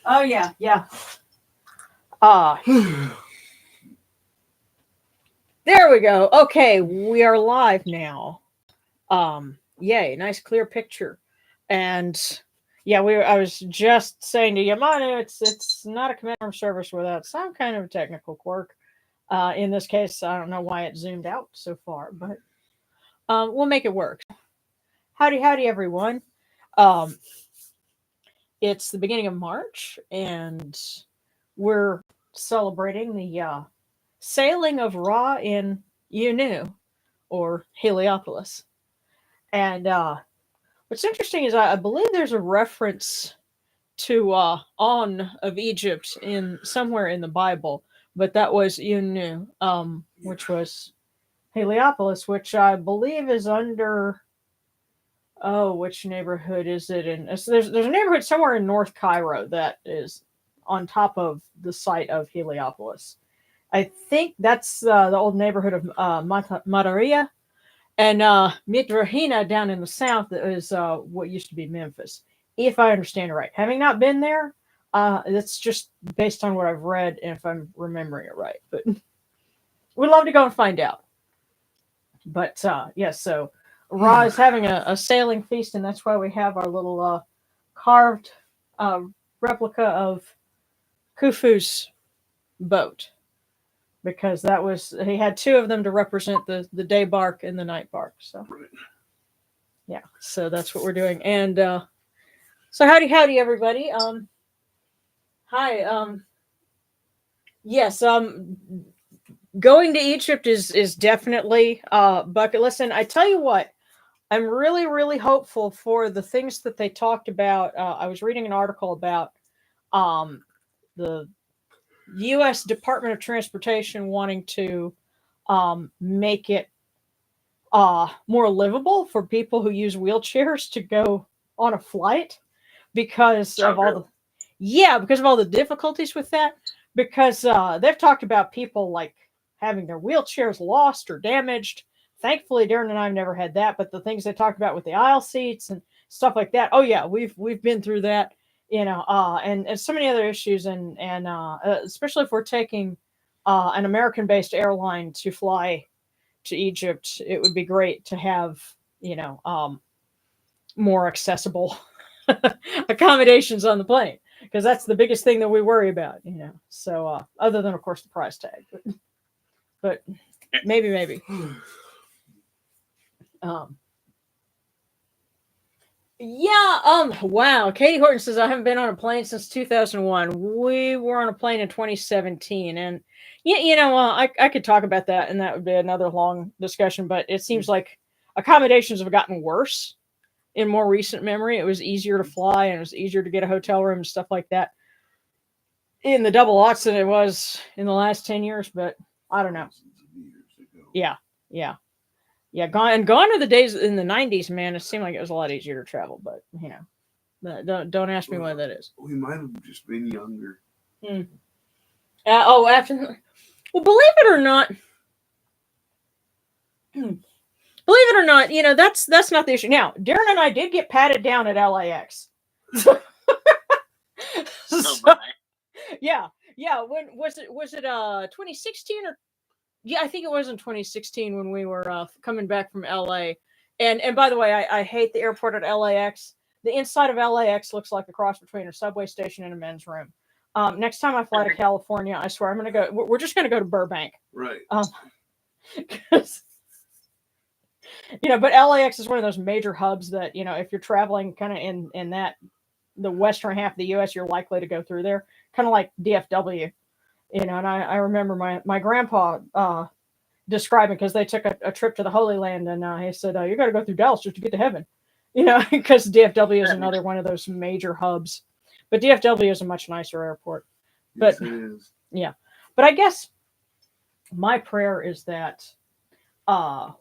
Oh yeah, yeah. Ah, there we go. Okay, we are live now. Yay, nice clear picture. And yeah, I was just saying to Yamanu, it's not a command room service without some kind of technical quirk. In this case, I don't know why it zoomed out so far, but we'll make it work. Howdy, howdy, everyone. Um, it's the beginning of March, and we're celebrating the sailing of Ra in Unu, or Heliopolis. And what's interesting is I believe there's a reference to On of Egypt in somewhere in the Bible, but that was Unu, which was Heliopolis, which I believe is under. Oh, which neighborhood is it in? There's a neighborhood somewhere in North Cairo that is on top of the site of Heliopolis. I think that's the old neighborhood of Madaria, and Midrahina down in the south is what used to be Memphis, if I understand it right. Having not been there, that's just based on what I've read and if I'm remembering it right. But we'd love to go and find out. But yes, so Ra is having a sailing feast, and that's why we have our little carved uh, replica of Khufu's boat. Because that was he had two of them to represent the day bark and the night bark. So yeah, so that's what we're doing. And so howdy everybody. Hi. Yes. Going to Egypt is definitely bucket list. And I tell you what, I'm really hopeful for the things that they talked about. I was reading an article about um the U.S. Department of Transportation wanting to make it more livable for people who use wheelchairs to go on a flight because of all the because of all the difficulties with that. Because they've talked about people like having their wheelchairs lost or damaged. Thankfully, Darren and I've never had that. But the things they talked about with the aisle seats and stuff like that. Oh yeah, we've been through that. And so many other issues, and especially if we're taking an American-based airline to fly to Egypt, it would be great to have more accessible accommodations on the plane because that's the biggest thing that we worry about. So other than of course the price tag, but maybe. Um, yeah. Wow. Katie Horton says I haven't been on a plane since 2001. We were on a plane in 2017, and yeah, I could talk about that, and that would be another long discussion. But it seems like accommodations have gotten worse in more recent memory. It was easier to fly, and it was easier to get a hotel room and stuff like that in the double aughts than it was in the last 10 years. But I don't know. Yeah, yeah. Yeah, gone are the days in the '90s, man. It seemed like it was a lot easier to travel, but don't ask me why that is. We might have just been younger. Hmm. After well, believe it or not, that's not the issue. Now, Darren and I did get patted down at LAX. So, yeah, yeah. When was it? Was it 2016 or yeah, I think it was in 2016 when we were coming back from LA. And by the way, I hate the airport at LAX. The inside of LAX looks like a cross between a subway station and a men's room. Next time I fly to California, I swear I'm going to go. We're just going to go to Burbank. Right. But LAX is one of those major hubs that if you're traveling kind of in that the western half of the U.S., you're likely to go through there, kind of like DFW. And I remember my grandpa describing because they took a trip to the Holy Land, and he said, "You got to go through Dallas just to get to heaven," because DFW is another one of those major hubs. But DFW is a much nicer airport. But yes, it is. Yeah, but I guess my prayer is that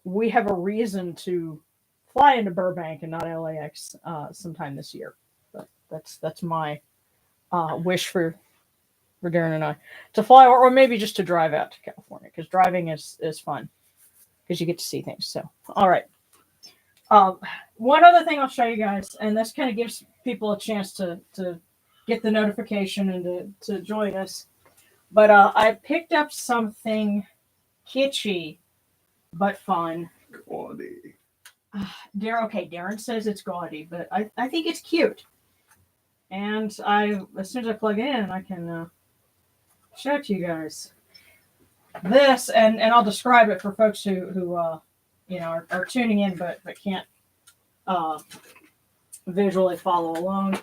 we have a reason to fly into Burbank and not LAX sometime this year. But that's my wish for Darren and I to fly, or maybe just to drive out to California because driving is fun because you get to see things. So, all right. One other thing I'll show you guys, and this kind of gives people a chance to get the notification and to join us. But I picked up something kitschy but fun. Quality. Darren says it's gaudy, but I think it's cute. And as soon as I plug it in, I can show it to you guys. This, and I'll describe it for folks who are tuning in but can't uh, visually follow along.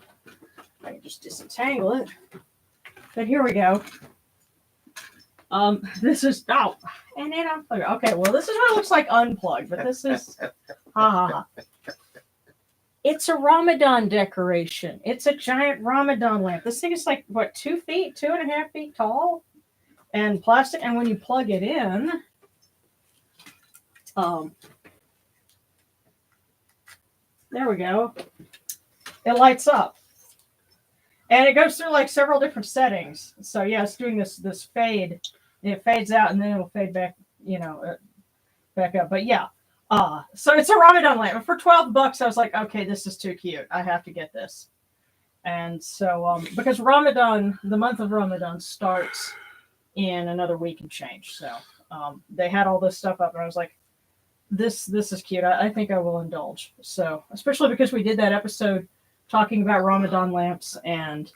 I can just disentangle it. But here we go. This is and then unplugged. Okay, well, this is what it looks like unplugged, but this is It's a Ramadan decoration. It's a giant Ramadan lamp. This thing is like what, 2 feet, 2.5 feet tall, and plastic. And when you plug it in, there we go. It lights up. And it goes through like several different settings. So yeah, it's doing this fade. It fades out and then it'll fade back, back up. But yeah, so it's a Ramadan lamp. And for $12, I was like, okay, this is too cute. I have to get this. And so because Ramadan, the month of Ramadan starts in another week and change. So they had all this stuff up, and I was like, this is cute. I think I will indulge. So especially because we did that episode talking about Ramadan lamps and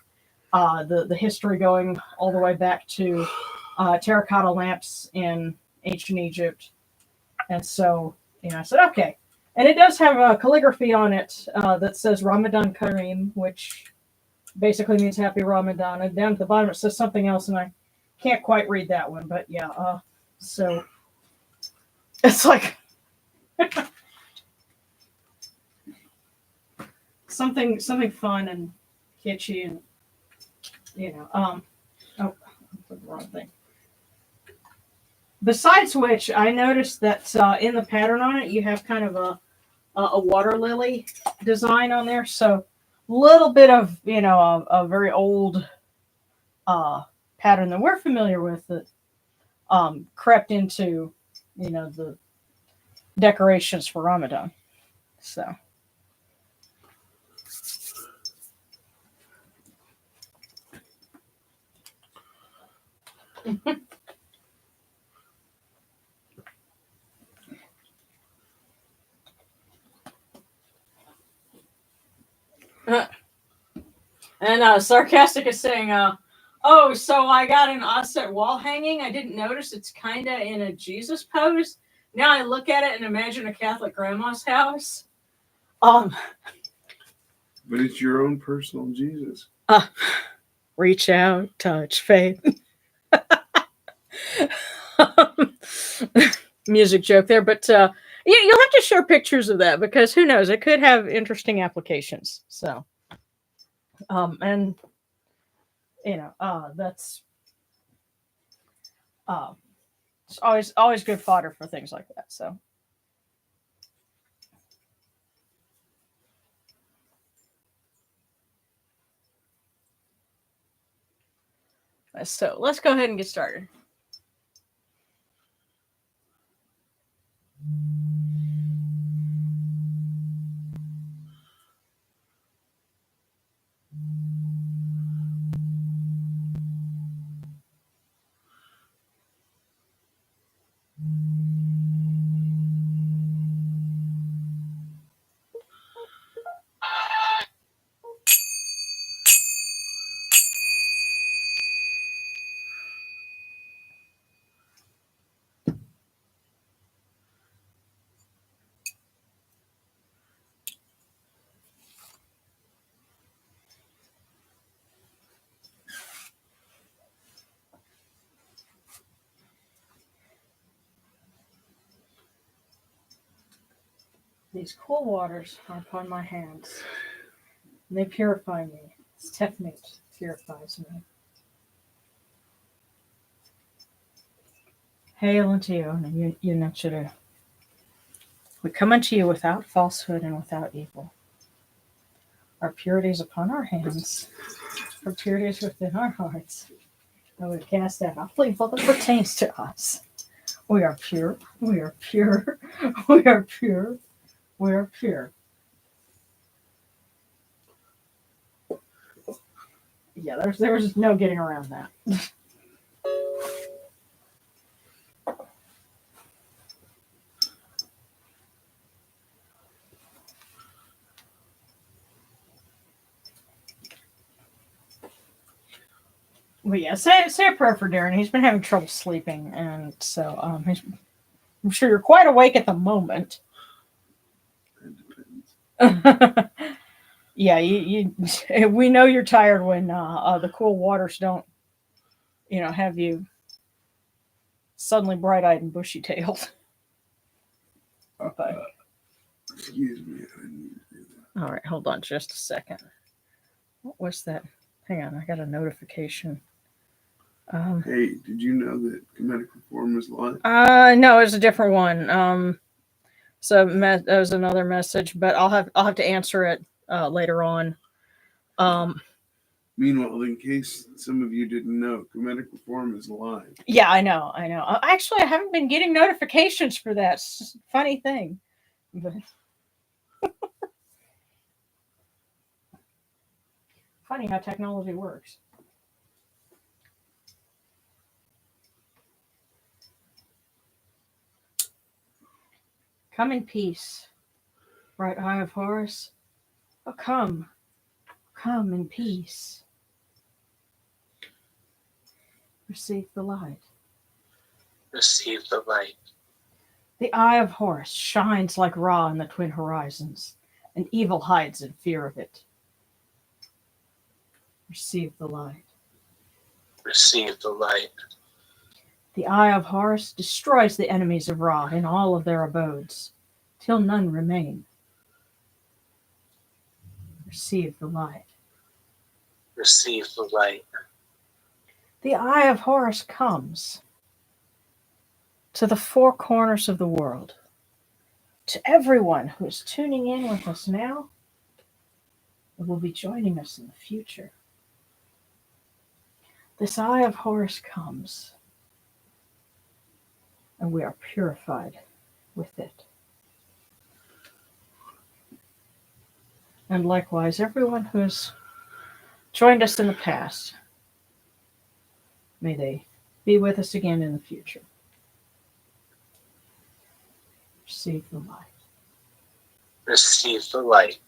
the history going all the way back to terracotta lamps in ancient Egypt. And so, I said, okay. And it does have a calligraphy on it that says Ramadan Kareem, which basically means Happy Ramadan. And down at the bottom it says something else, and I can't quite read that one. But yeah, so it's like something fun and kitschy, and oh, I put the wrong thing. Besides which, I noticed that in the pattern on it, you have kind of a water lily design on there. So a little bit of a very old pattern that we're familiar with that crept into the decorations for Ramadan. So. And Sarcastic is saying, oh, so I got an offset wall hanging. I didn't notice it's kind of in a Jesus pose. Now I look at it and imagine a Catholic grandma's house. But it's your own personal Jesus. Reach out, touch faith. Music joke there, but you'll have to share pictures of that, because who knows, it could have interesting applications. So, and that's it's always good fodder for things like that. So let's go ahead and get started. These cool waters are upon my hands, and they purify me. This technique purifies me. Hail unto you, and you nurture. We come unto you without falsehood and without evil. Our purity is upon our hands. Our purity is within our hearts. And we cast out all evil that pertains to us. We are pure. We are pure. We are pure. We are pure. Yeah, there was no getting around that. Well, yeah, say a prayer for Darren. He's been having trouble sleeping, and so I'm sure you're quite awake at the moment. It depends. Yeah, you we know you're tired when the cool waters don't, have you suddenly bright-eyed and bushy-tailed. Okay. Excuse me. I didn't mean to do that. All right, hold on just a second. What was that? Hang on, I got a notification. Hey, did you know that Kemetic reform is live? No, it's a different one. So that was another message, but I'll have to answer it later on. Meanwhile, in case some of you didn't know, Kemetic reform is live. Yeah, I know. Actually, I haven't been getting notifications for that. It's a funny thing. But funny how technology works. Come in peace, bright eye of Horus. Oh, come in peace. Receive the light. Receive the light. The eye of Horus shines like Ra in the twin horizons, and evil hides in fear of it. Receive the light. Receive the light. The eye of Horus destroys the enemies of Ra in all of their abodes, till none remain. Receive the light. Receive the light. The eye of Horus comes to the four corners of the world, to everyone who is tuning in with us now and will be joining us in the future. This eye of Horus comes, and we are purified with it. And likewise, everyone who has joined us in the past, may they be with us again in the future. Receive the light. Receive the light.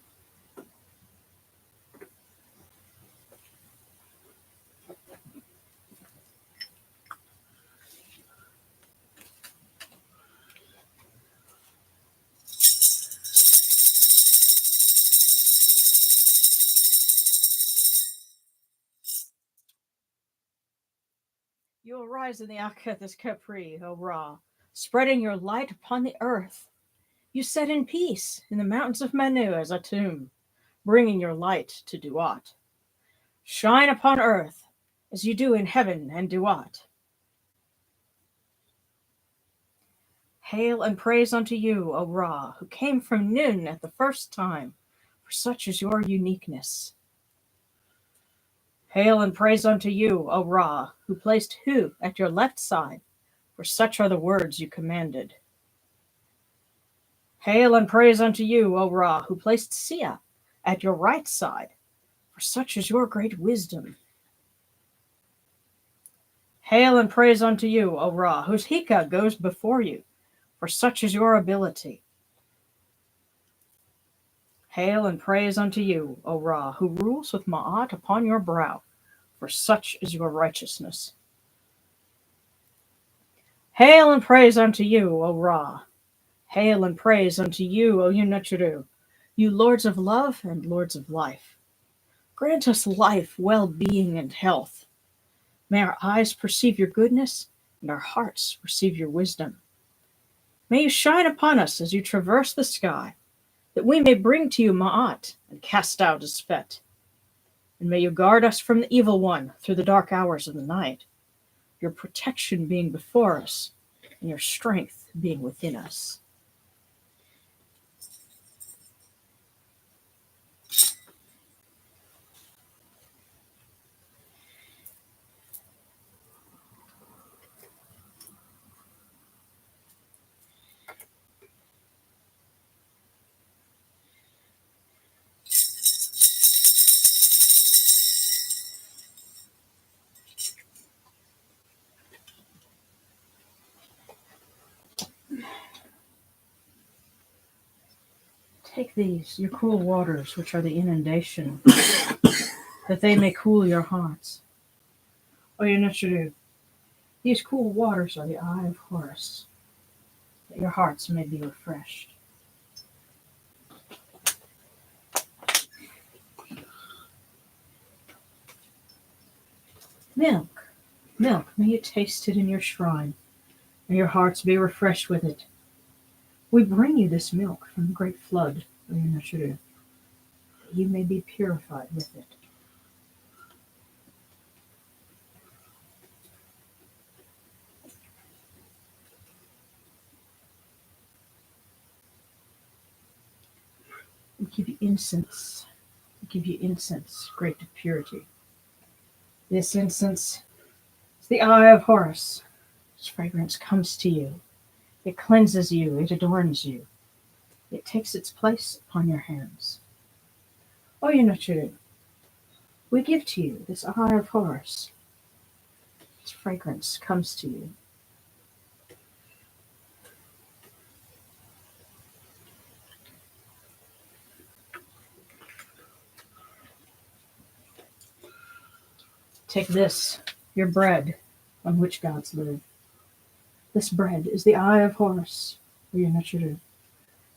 You arise in the Akethis Capri, O Ra, spreading your light upon the earth. You set in peace in the mountains of Manu as a tomb, bringing your light to Duat. Shine upon earth as you do in heaven and Duat. Hail and praise unto you, O Ra, who came from Nun at the first time, for such is your uniqueness. Hail and praise unto you, O Ra, who placed Hu at your left side, for such are the words you commanded. Hail and praise unto you, O Ra, who placed Sia at your right side, for such is your great wisdom. Hail and praise unto you, O Ra, whose Hika goes before you, for such is your ability. Hail and praise unto you, O Ra, who rules with Ma'at upon your brow, for such is your righteousness. Hail and praise unto you, O Ra. Hail and praise unto you, O Yunachuru, you lords of love and lords of life. Grant us life, well-being, and health. May our eyes perceive your goodness, and our hearts receive your wisdom. May you shine upon us as you traverse the sky, that we may bring to you Ma'at and cast out Espet. And may you guard us from the evil one through the dark hours of the night, your protection being before us, and your strength being within us. Take these, your cool waters, which are the inundation, that they may cool your hearts. Oh, you know what you do. These cool waters are the eye of Horus, that your hearts may be refreshed. Milk, milk, may you taste it in your shrine, and your hearts be refreshed with it. We bring you this milk from the great flood, O Yunashuru, that you may be purified with it. We give you incense. We give you incense, great to purity. This incense is the eye of Horus. Its fragrance comes to you. It cleanses you. It adorns you. It takes its place upon your hands. O Yunashuru, we give to you this eye of Horus. Its fragrance comes to you. Take this, your bread, on which gods live. This bread is the eye of Horus, O Yunashuru.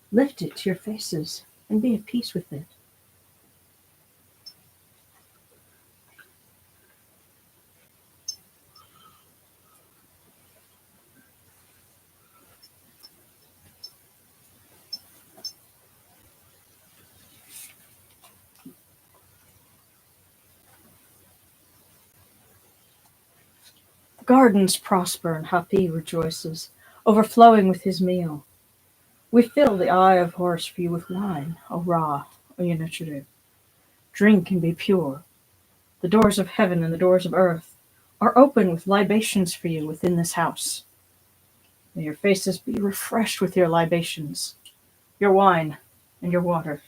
Lift it to your faces and be at peace with it. The gardens prosper and Hapi rejoices, overflowing with his meal. We fill the eye of Horus for you with wine, O Ra, O Yunashuru. Drink and be pure. The doors of heaven and the doors of earth are open with libations for you within this house. May your faces be refreshed with your libations, your wine, and your water.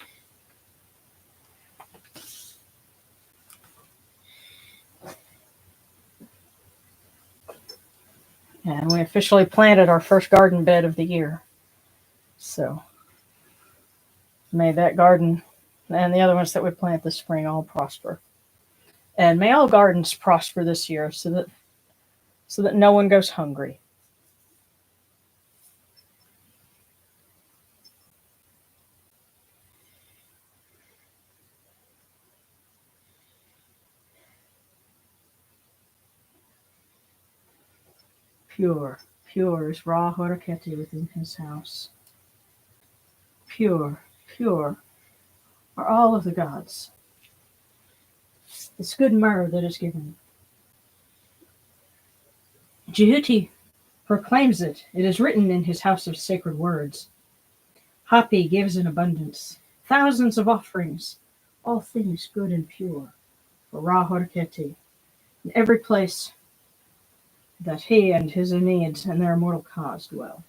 And we officially planted our first garden bed of the year. So may that garden and the other ones that we plant this spring all prosper. And may all gardens prosper this year so that no one goes hungry. Pure, pure is Ra Horaketi within his house. Pure, pure are all of the gods. It's good myrrh that is given. Jehuti proclaims it. It is written in his house of sacred words. Hapi gives in abundance, thousands of offerings, all things good and pure, for Ra Horaketi, in every place that he and his Aeneids and their immortal cause dwell.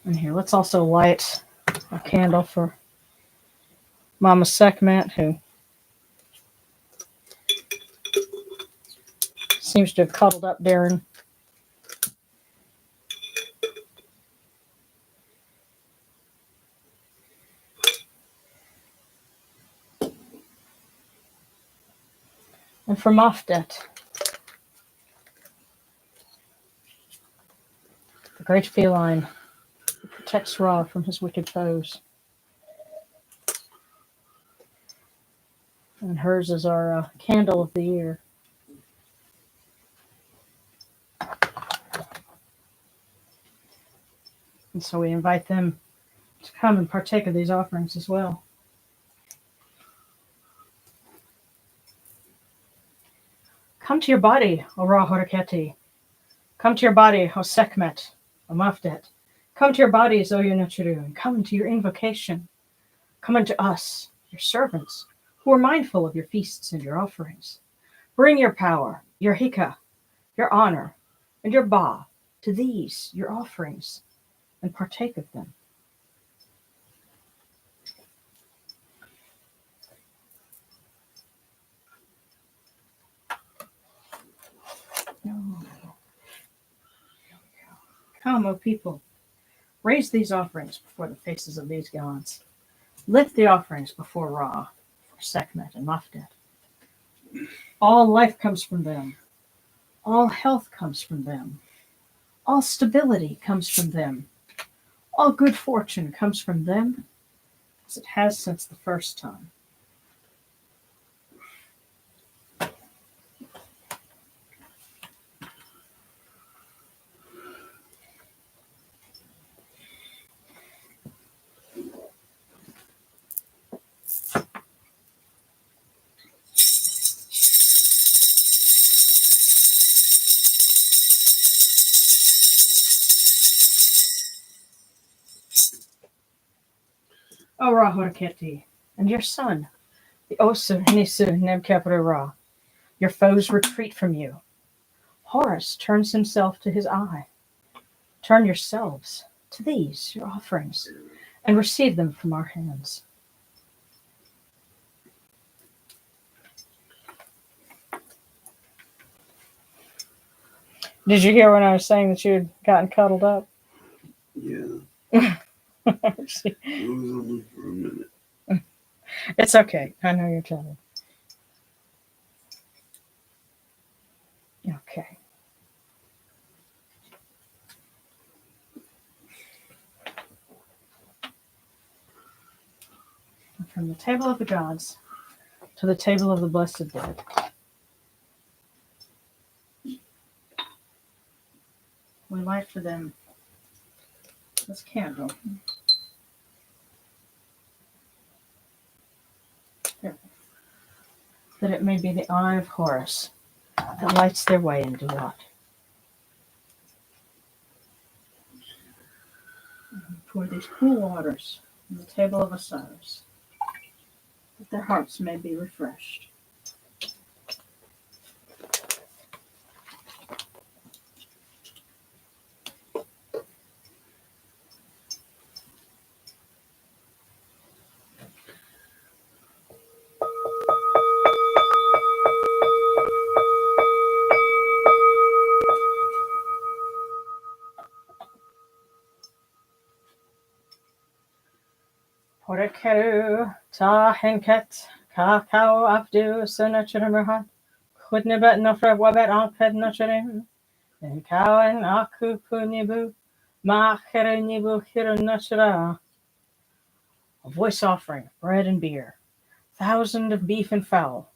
And here, let's also light a candle for Mama Sekhmet, who seems to have cuddled up Darren. And for Mofdet, the great feline who protects Ra from his wicked foes. And hers is our candle of the year. And so we invite them to come and partake of these offerings as well. Come to your body, O Ra Horaketi. Come to your body, O Sekhmet, O Mafdet. Come to your bodies, O Yunachuru, and come into your invocation. Come unto us, your servants, who are mindful of your feasts and your offerings. Bring your power, your hika, your honor, and your ba to these, your offerings, and partake of them. Come, O people, raise these offerings before the faces of these gods. Lift the offerings before Ra, for Sekhmet and Mafdet. All life comes from them. All health comes from them. All stability comes from them. All good fortune comes from them, as it has since the first time. O Ra Horaketi, and your son, the Osu Nisu Nebkepra Ra, your foes retreat from you. Horus turns himself to his eye. Turn yourselves to these, your offerings, and receive them from our hands. Did you hear when I was saying that you had gotten cuddled up? Yeah. See, It was only for a minute. it's okay. I know you're tired. Okay. From the table of the gods to the table of the blessed dead. We light for them this candle. Here. That it may be the eye of Horus that lights their way in Duat. Pour these cool waters on the table of Osiris, that their hearts may be refreshed. Horekeru ta henket kakao abdu sunachuramerhat kudnibet nofra wabet anked nachurim and kawan aku kunibu macherenibu hirunachra. A voice offering, bread and beer, 1,000 of beef and fowl,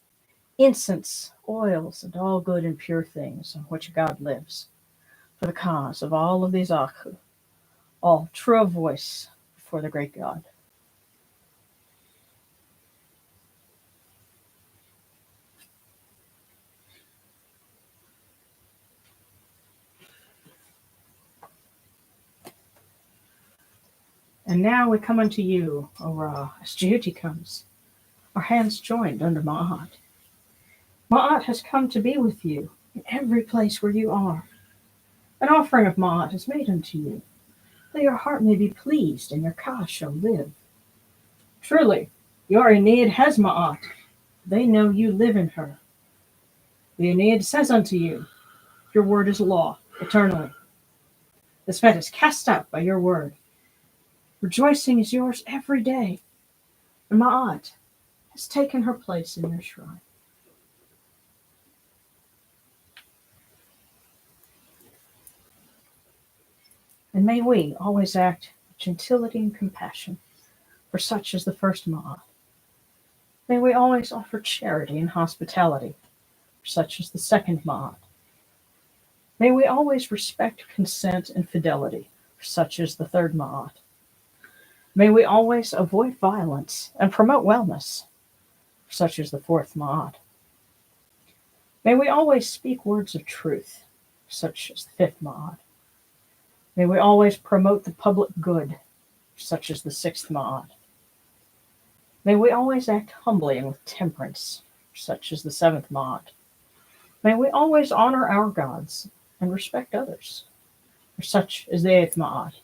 incense, oils, and all good and pure things on which God lives, for the cause of all of these Aku, all true of voice before the great God. And now we come unto you, O Ra, as Jehuti comes, our hands joined under Ma'at. Ma'at has come to be with you in every place where you are. An offering of Ma'at is made unto you, that your heart may be pleased and your Ka shall live. Truly, your Aeneid has Ma'at. They know you live in her. The Aeneid says unto you, your word is law, eternally. The Svet is cast out by your word. Rejoicing is yours every day. And Ma'at has taken her place in your shrine. And may we always act with gentility and compassion, for such is the first Ma'at. May we always offer charity and hospitality, for such is the second Ma'at. May we always respect consent and fidelity, for such is the third Ma'at. May we always avoid violence and promote wellness, for such is the fourth Ma'at. May we always speak words of truth, for such is the fifth Ma'at. May we always promote the public good, for such is the sixth Ma'at. May we always act humbly and with temperance, for such is the seventh Ma'at. May we always honor our gods and respect others, for such is the eighth Ma'at.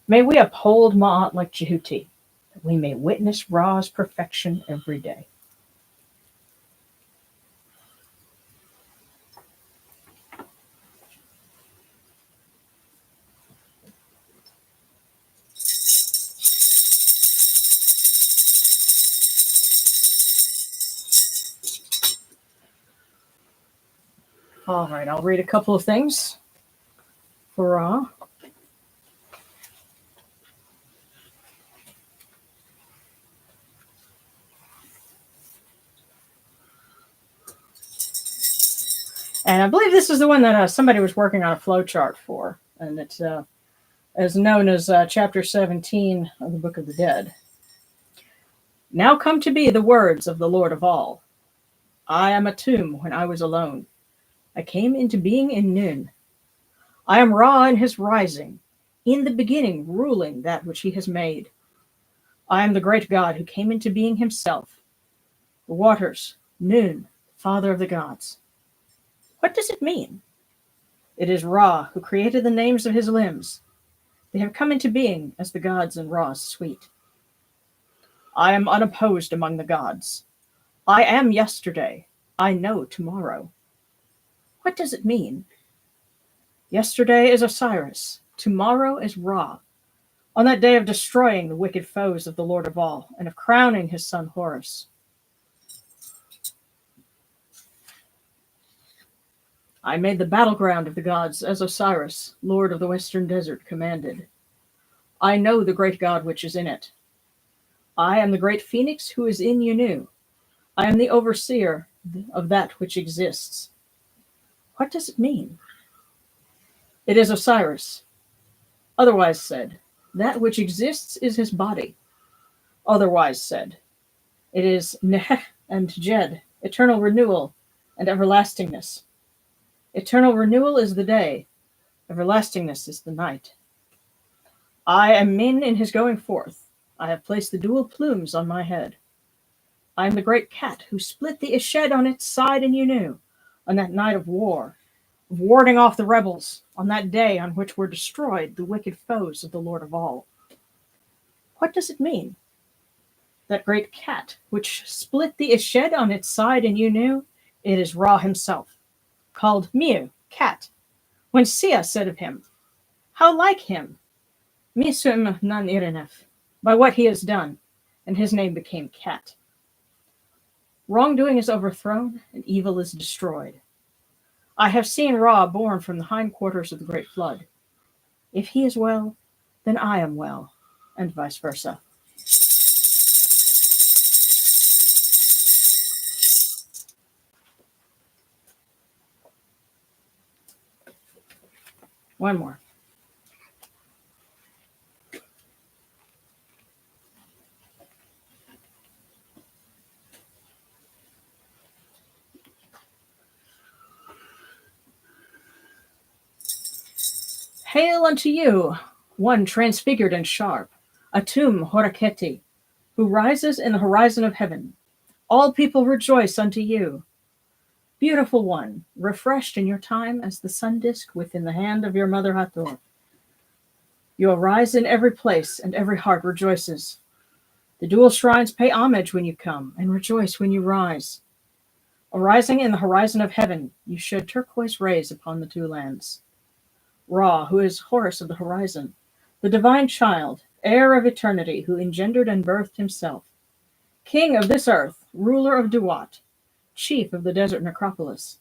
May we uphold Ma'at like Jehuti, that we may witness Ra's perfection every day. All right, I'll read a couple of things for Ra. And I believe this is the one that somebody was working on a flowchart for, and it's is known as Chapter 17 of the Book of the Dead. Now come to be the words of the Lord of all. I am a tomb when I was alone. I came into being in noon. I am Ra in his rising, in the beginning ruling that which he has made. I am the great God who came into being himself. The waters, noon, father of the gods. What does it mean? It is Ra who created the names of his limbs. They have come into being as the gods in Ra's suite. I am unopposed among the gods. I am yesterday. I know tomorrow. What does it mean? Yesterday is Osiris. Tomorrow is Ra. On that day of destroying the wicked foes of the Lord of all, and of crowning his son Horus. I made the battleground of the gods as Osiris, Lord of the Western Desert, commanded. I know the great God which is in it. I am the great phoenix who is in Yunu. I am the overseer of that which exists. What does it mean? It is Osiris. Otherwise said, that which exists is his body. Otherwise said, it is Neh and Jed, eternal renewal and everlastingness. Eternal renewal is the day, everlastingness is the night. I am Min in his going forth. I have placed the dual plumes on my head. I am the great cat who split the Ished on its side in Yunu, on that night of war, of warding off the rebels, on that day on which were destroyed the wicked foes of the Lord of all. What does it mean? That great cat which split the Ished on its side in Yunu, it is Ra himself, called Miu, cat, when Sia said of him, how like him? Misum nan irinef, by what he has done, and his name became cat. Wrongdoing is overthrown, and evil is destroyed. I have seen Ra born from the hindquarters of the great flood. If he is well, then I am well, and vice versa. One more. Hail unto you, one transfigured and sharp, Atum Horaketi, who rises in the horizon of heaven. All people rejoice unto you. Beautiful one, refreshed in your time as the sun disk within the hand of your mother Hathor. You arise in every place, and every heart rejoices. The dual shrines pay homage when you come, and rejoice when you rise. Arising in the horizon of heaven, you shed turquoise rays upon the two lands. Ra, who is Horus of the horizon, the divine child, heir of eternity, who engendered and birthed himself. King of this earth, ruler of Duat, chief of the desert necropolis.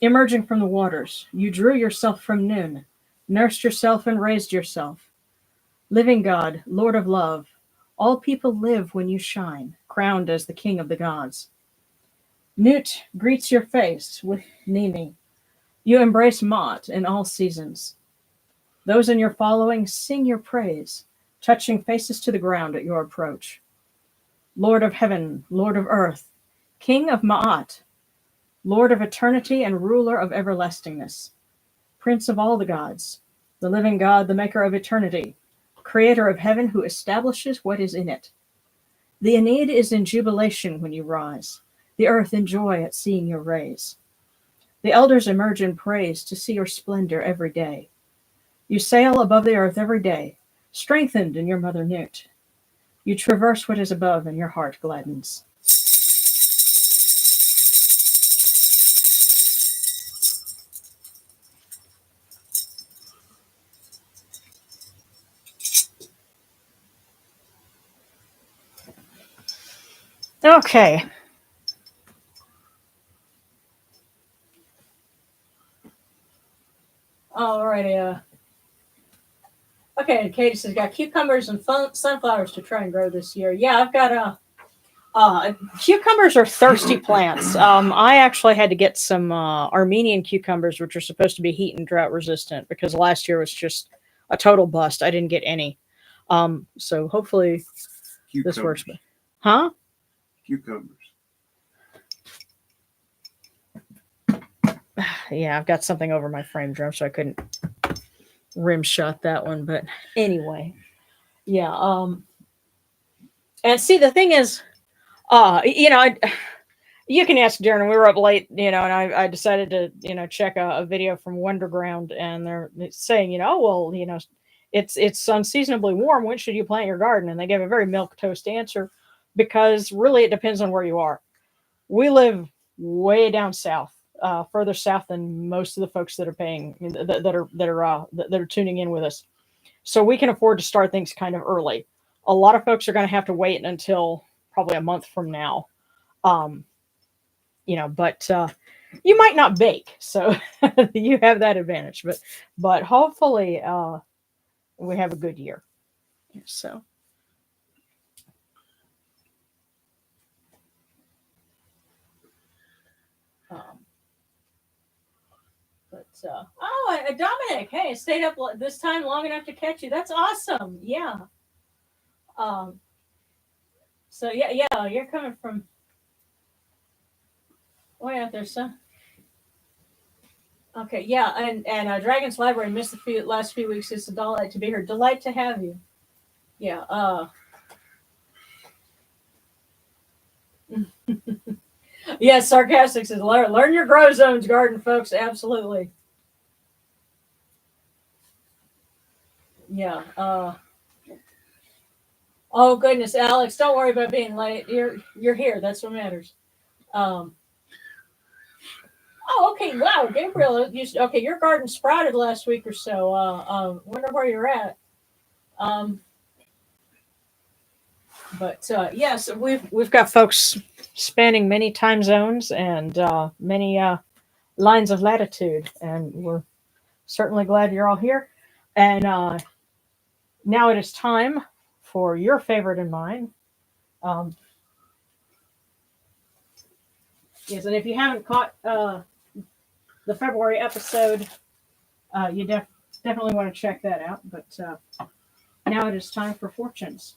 Emerging from the waters, you drew yourself from noon, nursed yourself and raised yourself. Living God, Lord of love, all people live when you shine, crowned as the king of the gods. Nut greets your face with Nini. You embrace Mot in all seasons. Those in your following sing your praise, touching faces to the ground at your approach. Lord of heaven, Lord of earth, King of Ma'at, Lord of eternity and ruler of everlastingness, Prince of all the gods, the living God, the maker of eternity, creator of heaven who establishes what is in it. The Aeneid is in jubilation when you rise, the earth in joy at seeing your rays. The elders emerge in praise to see your splendor every day. You sail above the earth every day, strengthened in your mother Nut. You traverse what is above, and your heart gladdens. Okay. righty. Okay, Katie says, got cucumbers and sunflowers to try and grow this year. Yeah, I've got cucumbers are thirsty plants. I actually had to get some Armenian cucumbers, which are supposed to be heat and drought resistant, because last year was just a total bust. I didn't get any. So hopefully Cucumbers. this works. Huh? Cucumbers. Yeah, I've got something over my frame drum, so I couldn't rim shot that one. But anyway, yeah. And see, the thing is, you can ask Darren. We were up late, and I decided to, check a video from Wonderground, and they're saying, it's unseasonably warm. When should you plant your garden? And they gave a very milquetoast answer, because really it depends on where you are. We live way down south, further south than most of the folks that are paying that are tuning in with us. So we can afford to start things kind of early. A lot of folks are going to have to wait until probably a month from now. But you might not bake, so you have that advantage. But hopefully we have a good year. So. Dominic, hey, stayed up this time long enough to catch you. That's awesome. Yeah. So yeah, you're coming from way out there, son. Okay, yeah, and Dragon's Library missed the last few weeks. It's a delight to be here. Delight to have you. Yeah. Yeah, sarcastic says learn your grow zones, garden folks. Absolutely. Yeah. Oh goodness, Alex, don't worry about being late. You're here. That's what matters. Oh, okay. Wow, Gabriel. Okay, your garden sprouted last week or so. Wonder where you're at. Yes, we've got folks spanning many time zones and many lines of latitude, and we're certainly glad you're all here. And now it is time for your favorite and mine. Yes, and if you haven't caught the February episode, you definitely want to check that out. But now it is time for fortunes.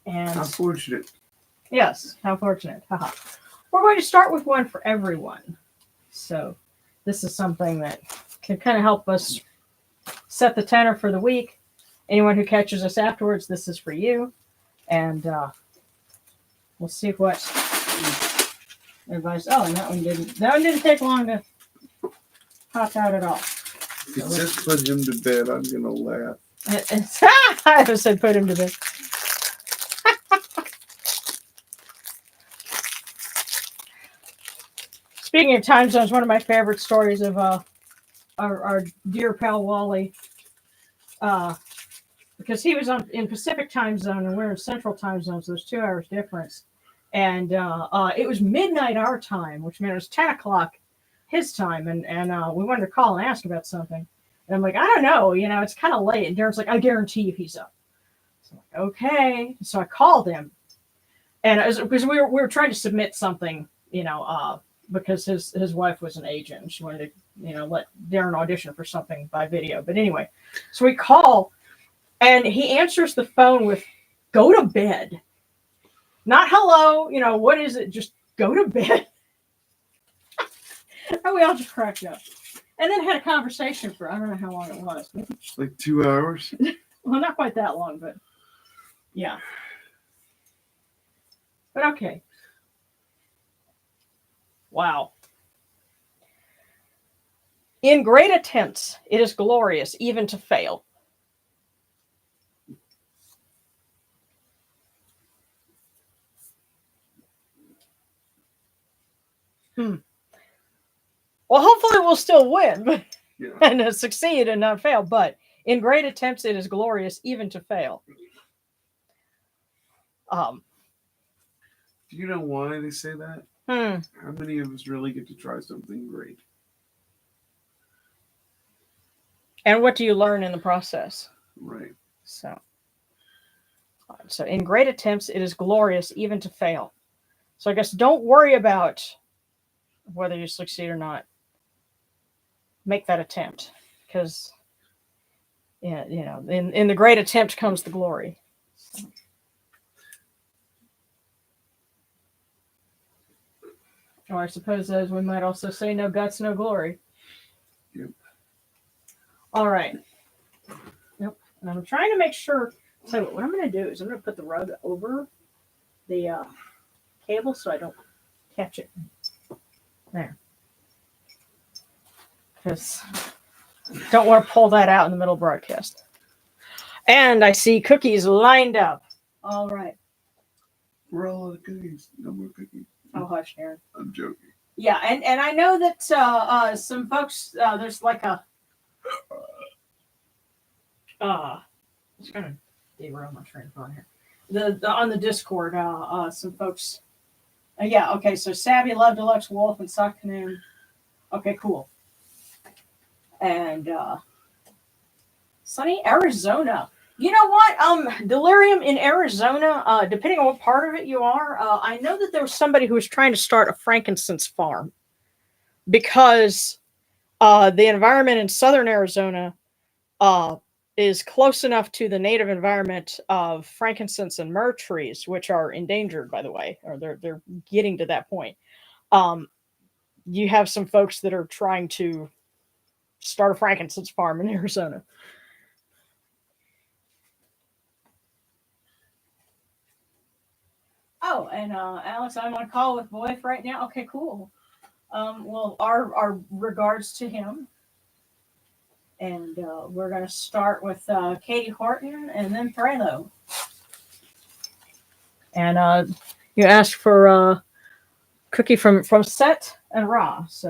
And how fortunate. Yes, how fortunate. Haha. We're going to start with one for everyone. So this is something that can kind of help us set the tenor for the week. Anyone who catches us afterwards, this is for you. And we'll see what everybody's. Oh, and that one didn't take long to pop out at all. If it says put him to bed, I'm gonna laugh. I have said put him to bed. Speaking of time zones, one of my favorite stories of our dear pal Wally, because he was in Pacific time zone and we're in Central time zone, so there's 2 hours difference. And it was midnight our time, which meant it was 10 o'clock his time. And we wanted to call and ask about something. And I'm like, I don't know, it's kind of late. And Darren's like, I guarantee you he's up. So I'm like, okay. So I called him, and because we were trying to submit something, because his wife was an agent and she wanted to, let Darren audition for something by video. But anyway, so we call and he answers the phone with, go to bed. Not hello, what is it? Just go to bed. And we all just cracked up. And then had a conversation for, I don't know how long it was. Like 2 hours? Well, not quite that long, but yeah. But okay. Wow. In great attempts, it is glorious even to fail. Well, hopefully we'll still win, but and succeed and not fail. But in great attempts, it is glorious even to fail. Do you know why they say that? How many of us really get to try something great? And what do you learn in the process? Right. So in great attempts, it is glorious even to fail. So I guess don't worry about whether you succeed or not. Make that attempt, because yeah, in the great attempt comes the glory. So. Or I suppose, as we might also say, no guts, no glory. Yep. All right. Yep. And I'm trying to make sure. So what I'm going to do is I'm going to put the rug over the cable so I don't catch it. There. Because don't want to pull that out in the middle of broadcast. And I see cookies lined up. All right. We're all out of cookies. No more cookies. Oh, hush, Aaron. I'm joking. Yeah, and I know that some folks, there's like a... it's going to derail my train of thought here. The on the Discord, some folks... yeah, okay, so Savvy, Love Deluxe, Wolf, and Sakanoon. Okay, cool. And sunny Arizona. You know what? Delirium in Arizona, depending on what part of it you are, I know that there was somebody who was trying to start a frankincense farm because the environment in southern Arizona is close enough to the native environment of frankincense and myrrh trees, which are endangered, by the way, or they're getting to that point. You have some folks that are trying to start a frankincense farm in Arizona. Oh, and Alex, I'm on a call with Boyf right now. Okay, cool. Well, our regards to him. And we're going to start with Katie Horton and then Thrilo. And you asked for cookie from Set and Raw. So